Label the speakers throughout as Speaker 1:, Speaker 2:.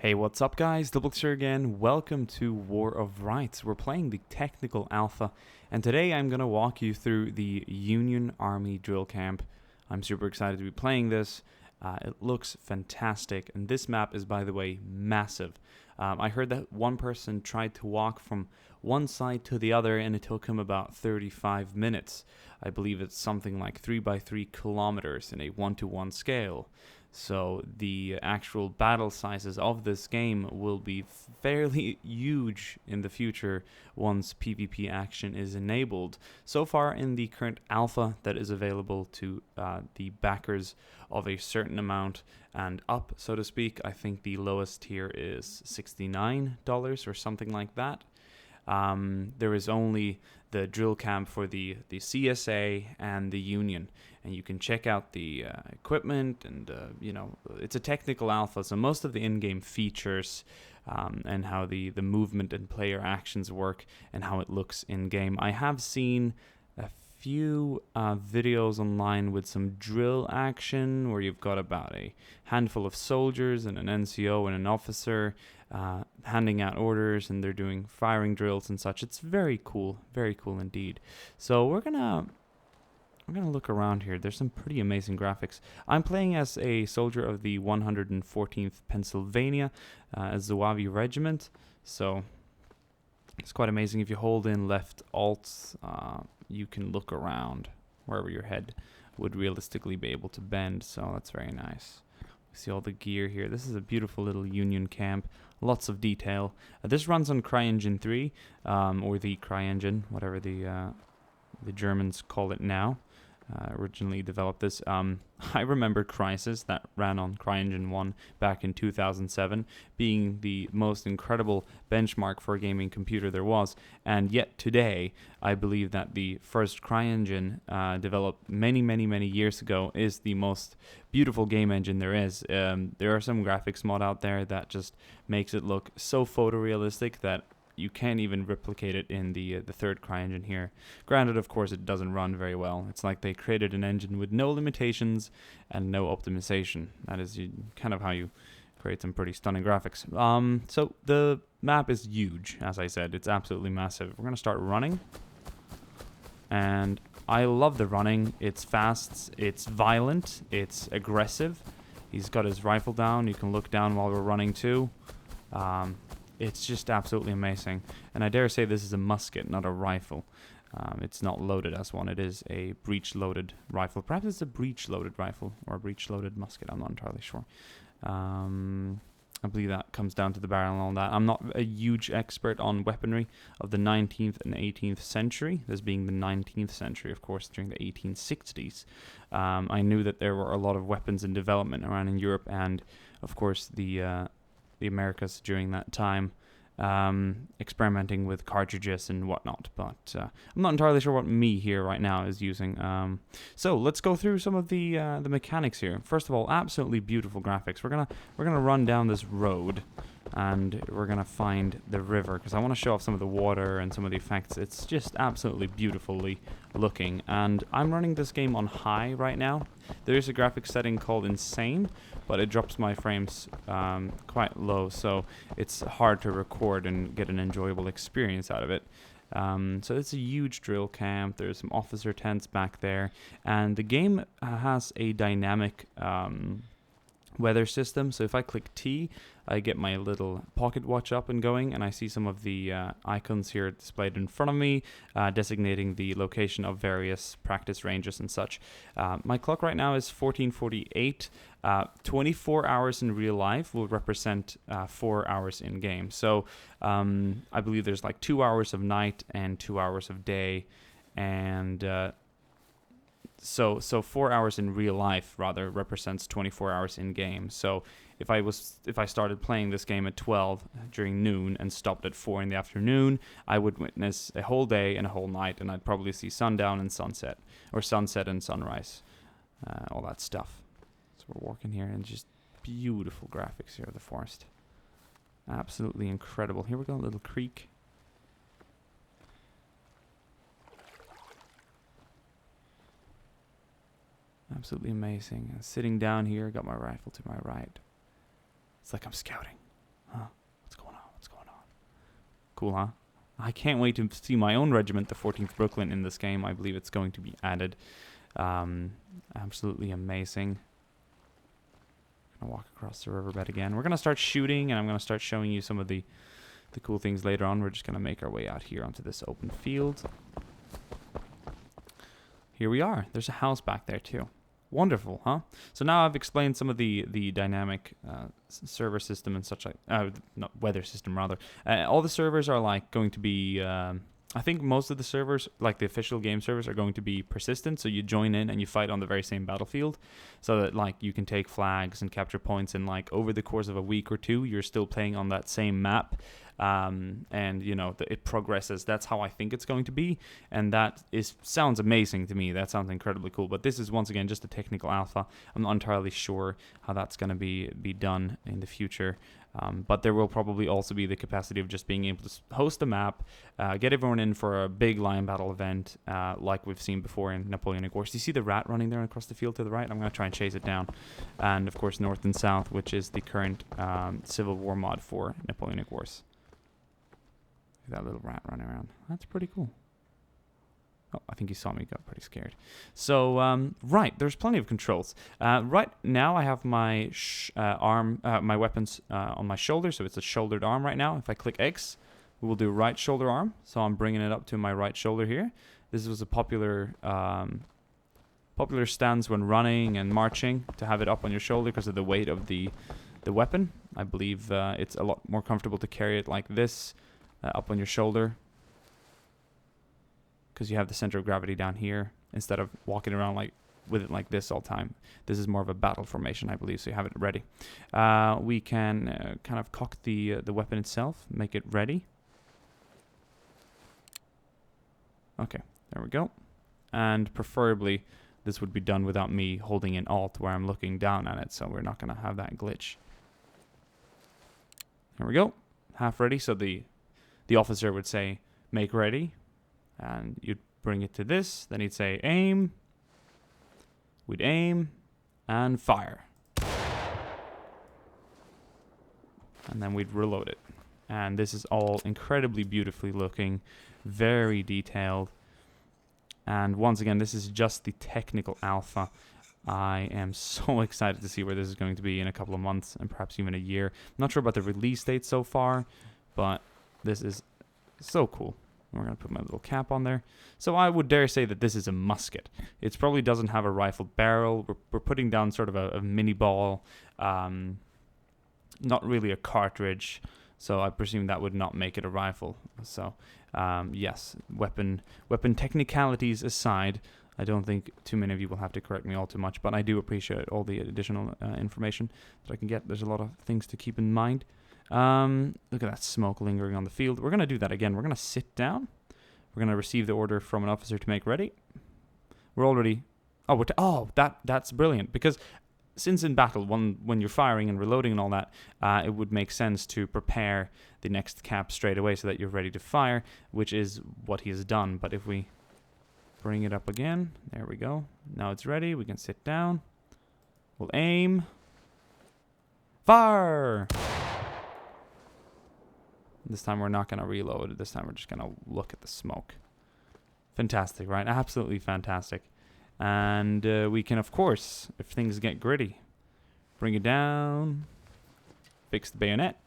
Speaker 1: Hey, what's up guys? Duplex here again. Welcome to War of Rights. We're playing the technical alpha, and today I'm going to walk you through the Union Army drill camp. I'm super excited to be playing this. It looks fantastic, and this map is, by the way, massive. I heard that one person tried to walk from one side to the other, and it took him about 35 minutes. I believe it's something like 3 by 3 kilometers in a 1-to-1 scale. So the actual battle sizes of this game will be fairly huge in the future once PvP action is enabled. So far in the current alpha that is available to the backers of a certain amount and up, so to speak, I think the lowest tier is $69 or something like that. There is only the drill camp for the CSA and the Union, and you can check out the equipment, and it's a technical alpha, so most of the in-game features and how the movement and player actions work and how it looks in-game. I have seen a few videos online with some drill action where you've got about a handful of soldiers and an NCO and an officer handing out orders, and they're doing firing drills and such. It's very cool indeed. So we're gonna look around here. There's some pretty amazing graphics. I'm playing as a soldier of the 114th Pennsylvania Zouavi Regiment, so it's quite amazing. If you hold in left alt, you can look around wherever your head would realistically be able to bend, so that's very nice. See all the gear here. This is a beautiful little Union camp. Lots of detail. This runs on CryEngine 3, or the CryEngine, whatever the Germans call it now. Originally developed this. I remember Crysis, that ran on CryEngine 1 back in 2007, being the most incredible benchmark for a gaming computer there was. And yet today, I believe that the first CryEngine, developed many years ago, is the most beautiful game engine there is. There are some graphics mod out there that just makes it look so photorealistic that you can't even replicate it in the third CryEngine here. Granted, of course, it doesn't run very well. It's like they created an engine with no limitations and no optimization. That is kind of how you create some pretty stunning graphics. So the map is huge, as I said. It's absolutely massive. We're going to start running. And I love the running. It's fast, it's violent, it's aggressive. He's got his rifle down. You can look down while we're running too. It's just absolutely amazing. And I dare say this is a musket, not a rifle. It's not loaded as one. It is a breech-loaded rifle. Perhaps it's a breech-loaded rifle or a breech-loaded musket. I'm not entirely sure. I believe that comes down to the barrel and all that. I'm not a huge expert on weaponry of the 19th and 18th century, this being the 19th century, of course, during the 1860s. I knew that there were a lot of weapons in development around in Europe and, of course, the Americas during that time, experimenting with cartridges and whatnot, but I'm not entirely sure what me here right now is using. So let's go through some of the mechanics here. First of all, absolutely beautiful graphics. We're gonna run down this road, and we're gonna find the river because I want to show off some of the water and some of the effects. It's just absolutely beautifully looking, and I'm running this game on high right now. There is a graphics setting called Insane, but it drops my frames quite low, so it's hard to record and get an enjoyable experience out of it. So it's a huge drill camp. There's some officer tents back there, and the game has a dynamic weather system. So if I click T, I get my little pocket watch up and going, and I see some of the icons here displayed in front of me, designating the location of various practice ranges and such. My clock right now is 14:48. 24 hours in real life will represent 4 hours in game. So I believe there's like 2 hours of night and 2 hours of day, and so 4 hours in real life rather represents 24 hours in game. So if I started playing this game at 12 during noon and stopped at 4 in the afternoon, I would witness a whole day and a whole night, and I'd probably see sundown and sunset, or sunset and sunrise, all that stuff. So we're walking here, and just beautiful graphics here of the forest. Absolutely incredible. Here we go, a little creek. Absolutely amazing. Sitting down here, got my rifle to my right. It's like I'm scouting. Huh? What's going on? What's going on? Cool, huh? I can't wait to see my own regiment, the 14th Brooklyn, in this game. I believe it's going to be added. Absolutely amazing. Gonna walk across the riverbed again. We're gonna start shooting, and I'm gonna start showing you some of the cool things later on. We're just gonna make our way out here onto this open field. Here we are. There's a house back there too. Wonderful, huh? So now I've explained some of the dynamic server system and such, like not weather system rather. All the servers are like going to be. I think most of the servers, like the official game servers, are going to be persistent. So you join in and you fight on the very same battlefield, so that like you can take flags and capture points, and like over the course of a week or two, you're still playing on that same map. And you know, it progresses. That's how I think it's going to be, and that sounds amazing to me. That sounds incredibly cool. But this is once again just a technical alpha. I'm not entirely sure how that's going to be done in the future. But there will probably also be the capacity of just being able to host a map, get everyone in for a big lion battle event, like we've seen before in Napoleonic Wars. Do you see the rat running there across the field to the right? I'm going to try and chase it down. And of course, North and South, which is the current Civil War mod for Napoleonic Wars. That little rat running around. That's pretty cool. Oh, I think he saw me, got pretty scared. So, right, there's plenty of controls. Right now I have my my weapons on my shoulder, so it's a shouldered arm right now. If I click X, we will do right shoulder arm. So I'm bringing it up to my right shoulder here. This was a popular stance when running and marching, to have it up on your shoulder because of the weight of the weapon. I believe it's a lot more comfortable to carry it like this, up on your shoulder, because you have the center of gravity down here instead of walking around like with it like this all the time. This is more of a battle formation, I believe, so you have it ready. We can kind of cock the weapon itself, make it ready. Okay, there we go. And preferably this would be done without me holding in Alt where I'm looking down at it, so we're not going to have that glitch. There we go. Half ready, so the officer would say, make ready, and you'd bring it to this, then he'd say, aim, we'd aim, and fire. And then we'd reload it. And this is all incredibly beautifully looking, very detailed. And once again, this is just the technical alpha. I am so excited to see where this is going to be in a couple of months, and perhaps even a year. I'm not sure about the release date so far, but this is so cool. We're going to put my little cap on there. So I would dare say that this is a musket. It probably doesn't have a rifle barrel. We're putting down sort of a mini ball, not really a cartridge. So I presume that would not make it a rifle. So yes, weapon technicalities aside, I don't think too many of you will have to correct me all too much, but I do appreciate all the additional information that I can get. There's a lot of things to keep in mind. Look at that smoke lingering on the field. We're going to do that again. We're going to sit down. We're going to receive the order from an officer to make ready. We're already... Oh, that's brilliant. Because since in battle, when you're firing and reloading and all that, it would make sense to prepare the next cap straight away so that you're ready to fire, which is what he has done. But if we bring it up again, there we go. Now it's ready. We can sit down. We'll aim. Fire! This time we're not going to reload. This time we're just going to look at the smoke. Fantastic, right? Absolutely fantastic. And we can, of course, if things get gritty, bring it down, fix the bayonet.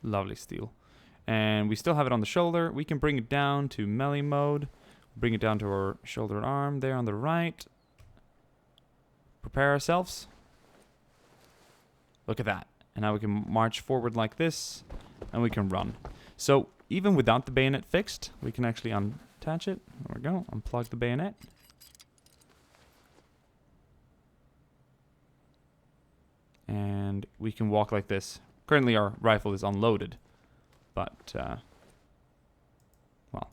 Speaker 1: Lovely steel. And we still have it on the shoulder. We can bring it down to melee mode. Bring it down to our shoulder and arm there on the right. Prepare ourselves. Look at that. And now we can march forward like this, and we can run. So even without the bayonet fixed, we can actually unattach it. There we go. Unplug the bayonet. And we can walk like this. Currently our rifle is unloaded, but, well,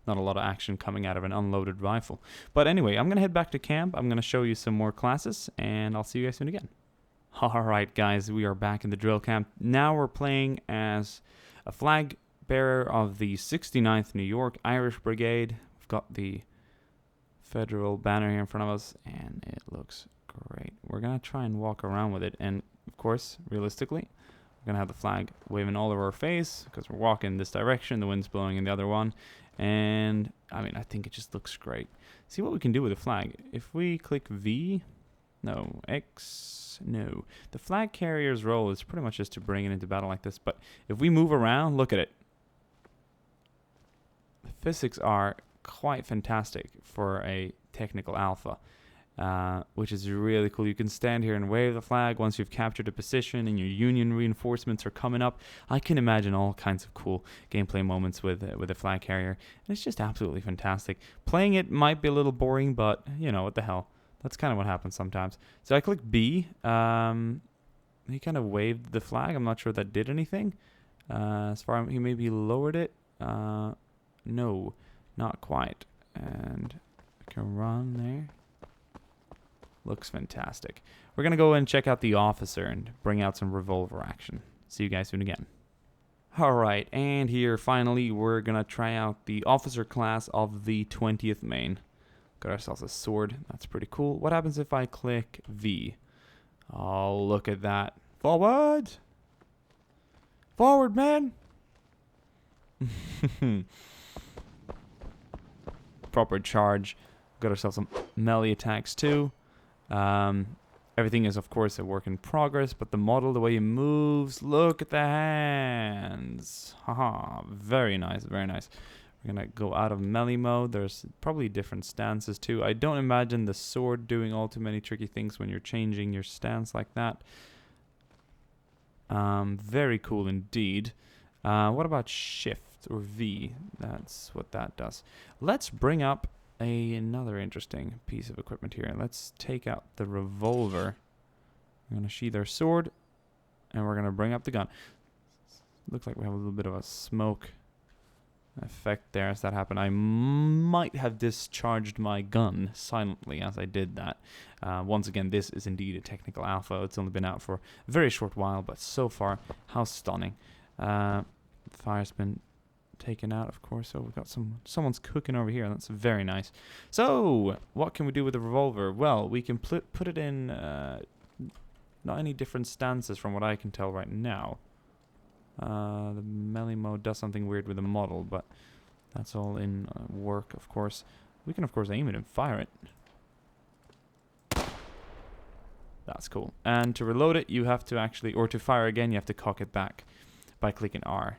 Speaker 1: not a lot of action coming out of an unloaded rifle. But anyway, I'm going to head back to camp. I'm going to show you some more classes, and I'll see you guys soon again. Alright guys, we are back in the drill camp. Now we're playing as a flag bearer of the 69th New York Irish Brigade. We've got the federal banner here in front of us, and it looks great. We're gonna try and walk around with it, and of course, realistically, we're gonna have the flag waving all over our face because we're walking this direction, the wind's blowing in the other one, and I mean, I think it just looks great. See what we can do with the flag. If we click V, no, X, no. The flag carrier's role is pretty much just to bring it into battle like this, but if we move around, look at it. The physics are quite fantastic for a technical alpha, which is really cool. You can stand here and wave the flag once you've captured a position and your Union reinforcements are coming up. I can imagine all kinds of cool gameplay moments with a flag carrier, and it's just absolutely fantastic. Playing it might be a little boring, but you know, what the hell. That's kind of what happens sometimes. So I clicked B. He kind of waved the flag. I'm not sure that did anything. As far as he maybe lowered it. No, not quite. And I can run there. Looks fantastic. We're going to go and check out the officer and bring out some revolver action. See you guys soon again. Alright, and here finally we're going to try out the officer class of the 20th Maine. Got ourselves a sword. That's pretty cool. What happens if I click V? Oh, look at that. Forward! Forward, man! Proper charge. Got ourselves some melee attacks too. Everything is, of course, a work in progress, but the model, the way he moves, look at the hands. Haha, very nice, very nice. We're going to go out of melee mode. There's probably different stances too. I don't imagine the sword doing all too many tricky things when you're changing your stance like that. Very cool indeed. What about shift or V? That's what that does. Let's bring up another interesting piece of equipment here. Let's take out the revolver. We're going to sheath our sword, and we're going to bring up the gun. Looks like we have a little bit of a smoke effect there as that happened. I might have discharged my gun silently as I did that. Once again, this is indeed a technical alpha. It's only been out for a very short while, but so far, how stunning. Fire's been taken out, of course, so we've got someone's cooking over here. That's very nice. So what can we do with the revolver? Well, we can put it in not any different stances from what I can tell right now. The melee mode does something weird with the model, but that's all in work, of course. We can, of course, aim it and fire it. That's cool. And to reload it, you have to actually, or to fire again, you have to cock it back by clicking R.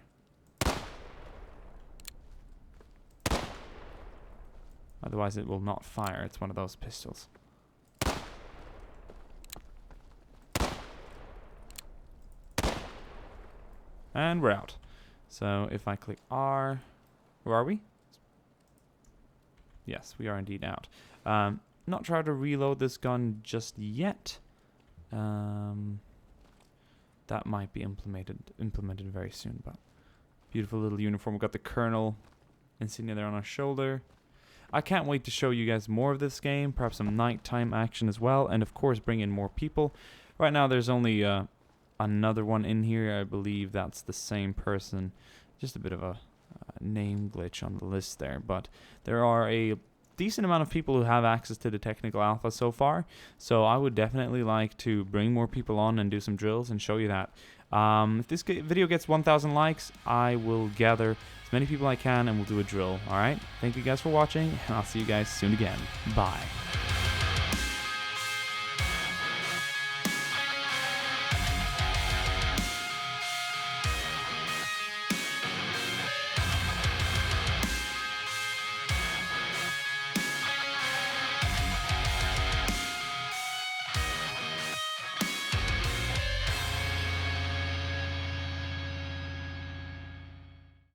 Speaker 1: Otherwise, it will not fire. It's one of those pistols. And we're out. So if I click R, where are we? Yes, we are indeed out. Not try to reload this gun just yet. That might be implemented very soon. But beautiful little uniform. We've got the Colonel insignia there on our shoulder. I can't wait to show you guys more of this game, perhaps some nighttime action as well, and of course bring in more people. Right now there's only another one in here. I believe that's the same person. Just a bit of a name glitch on the list there, but there are a decent amount of people who have access to the technical alpha so far, so I would definitely like to bring more people on and do some drills and show you that. If this video gets 1,000 likes, I will gather as many people I can and we'll do a drill. Alright, thank you guys for watching, and I'll see you guys soon again. Bye.